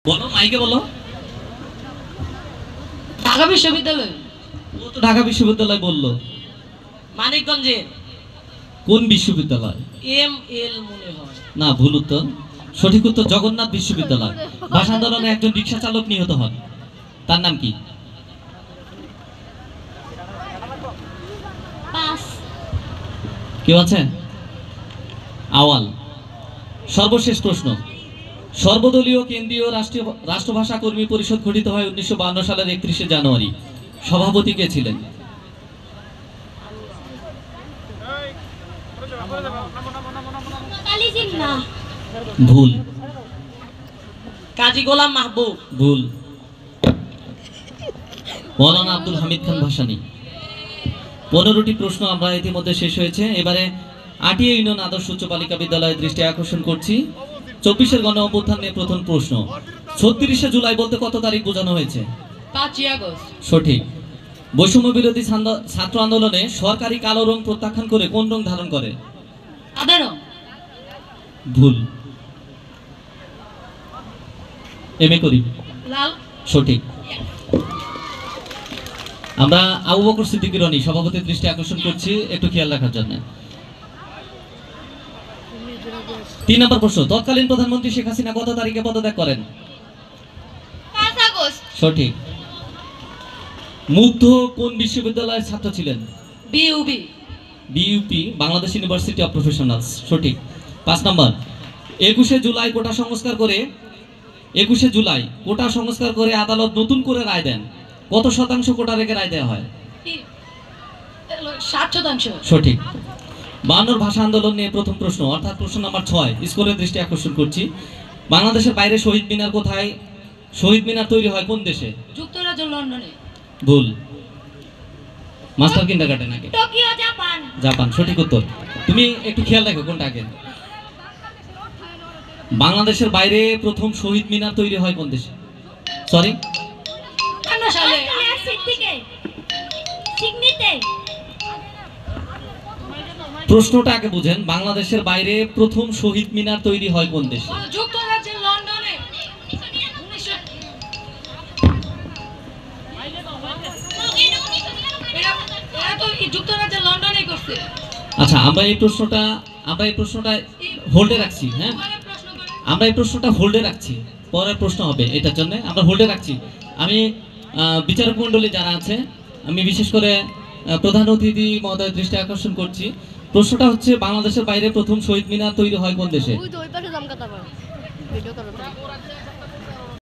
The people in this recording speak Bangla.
বলো, মাইকে বলো। ঢাকা বিশ্ববিদ্যালয়। ও তো ঢাকা বিশ্ববিদ্যালয় বললো। মানিকগঞ্জে। কোন বিশ্ববিদ্যালয়? ML মনে হয়। না, ভুল উত্তর। সঠিক উত্তর জগন্নাথ বিশ্ববিদ্যালয়। ভাষা আন্দোলনে একজন রিক্সা চালক নিহত হন, তার নাম কি? কেউ আছে? আওয়াল। সর্বশেষ প্রশ্ন, সর্বদলীয় কেন্দ্রীয় রাষ্ট্রভাষা কর্মী পরিষদ গঠিত হয় 1952 সালের 31শে জানুয়ারি। সভাপতি কে ছিলেন? ভুল। কাজী গোলাম মাহবুব। ভুল। মৌলানা আব্দুল হামিদ খান ভাসানী। 15টি প্রশ্ন আমরা ইতিমধ্যে শেষ হয়েছে। এবারে আটিয়া ইউনিয়ন আদর্শ উচ্চ বালিকা বিদ্যালয়ের দৃষ্টি আকর্ষণ করছি। 24-এর গণ অভ্যুত্থান নিয়ে প্রথম প্রশ্ন। 36শে জুলাই বলতে কত তারিখ বোঝানো হয়েছে? 5ই আগস্ট। সঠিক। বৈষম্য বিরোধী ছাত্র আন্দোলনে সরকারি কালো রং প্রত্যাখ্যান করে কোন রং ধারণ করে? সাদা রং। ভুল। এমএ করি। লাল। সঠিক। আমরা আবু বকর সিদ্দিক রনি সভাপতির দৃষ্টি আকর্ষণ করছি, একটু খেয়াল রাখার জন্য। 3 নম্বর প্রশ্ন, তৎকালীন প্রধানমন্ত্রী শেখ হাসিনা কত তারিখে পদত্যাগ করেন? 5 আগস্ট। সঠিক। মুগ্ধ কোন বিশ্ববিদ্যালয়ের ছাত্র ছিলেন? BUP, Bangladesh university of professionals. সঠিক। 5 নম্বর, 21শে জুলাই কোটা সংস্কার করে আদালত নতুন করে রায় দেন। কত শতাংশ কোটা রেখে রায় দেওয়া হয়? 60%। সঠিক। 52 ভাষা আন্দোলন নিয়ে প্রথম প্রশ্ন, অর্থাৎ প্রশ্ন নাম্বার 6। স্কুলের দৃষ্টি আকর্ষণ করছি। বাংলাদেশের বাইরে শহীদ মিনার কোথায়? শহীদ মিনার তৈরি হয় কোন দেশে? যুক্তরাজ্য, লন্ডনে। ভুল। মাস্টার কিন্ডারগার্টেন নাকি? Tokyo, Japan. জাপান। সঠিক উত্তর। তুমি একটু খেয়াল রাখো কোনটা আগে। বাংলাদেশের বাইরে প্রথম শহীদ মিনার তৈরি হয় কোন দেশে? সরি, প্রশ্নটা আগে বুঝেন। বাংলাদেশের বাইরে প্রথম শহীদ মিনার তৈরি হয় কোন দেশে? যুক্তরাজ্যের লন্ডনে। যুক্তরাজ্যের লন্ডনে করছে। আচ্ছা, আমরা এই প্রশ্নটা হোল্ডে রাখছি। হ্যাঁ, আমরা এই প্রশ্নটা হোল্ডে রাখছি, পরের প্রশ্ন হবে এটার জন্য আমরা হোল্ডে রাখছি। আমি বিচারক মণ্ডলী যারা আছে, আমি বিশেষ করে প্রধান অতিথি মহোদয়ের দৃষ্টি আকর্ষণ করছি। প্রশ্নটা হচ্ছে, বাংলাদেশের বাইরে প্রথম শহীদ মিনার তৈরি হয় কোন দেশে?